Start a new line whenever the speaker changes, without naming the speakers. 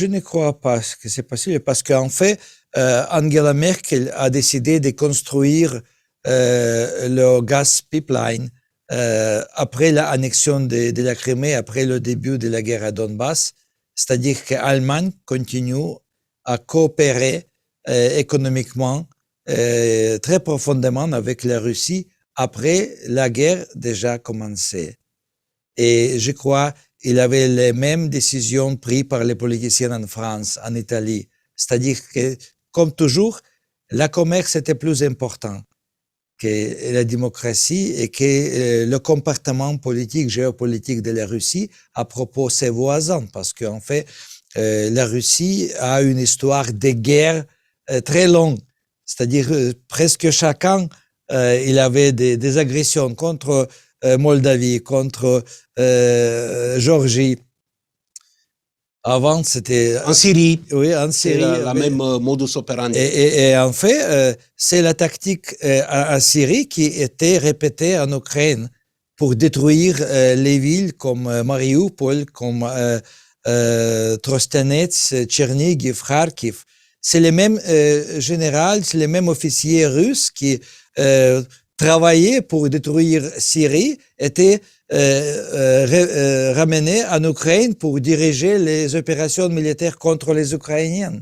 je ne crois pas que c'est possible parce qu'en fait, Angela Merkel a décidé de construire le gaz pipeline après l'annexion de la Crimée, après le début de la guerre à Donbass. C'est-à-dire que l'Allemagne continue à coopérer économiquement très profondément avec la Russie après la guerre déjà commencée. Et je crois qu'il avait les mêmes décisions prises par les politiciens en France, en Italie. C'est-à-dire que, comme toujours, le commerce était plus important que la démocratie et que le comportement politique, géopolitique de la Russie à propos de ses voisins. Parce qu'en fait, la Russie a une histoire de guerre très longue. C'est-à-dire presque chacun, il avait des agressions contre Moldavie, contre Géorgie. Avant, c'était...
En Syrie.
Oui, en Syrie.
C'est la même modus operandi.
Et en fait, c'est la tactique en Syrie qui était répétée en Ukraine pour détruire les villes comme Mariupol, comme Trostanets, Tchernigiv, Kharkiv. C'est les mêmes généraux, c'est les mêmes officiers russes qui travaillaient pour détruire Syrie, étaient ramenés en Ukraine pour diriger les opérations militaires contre les Ukrainiens.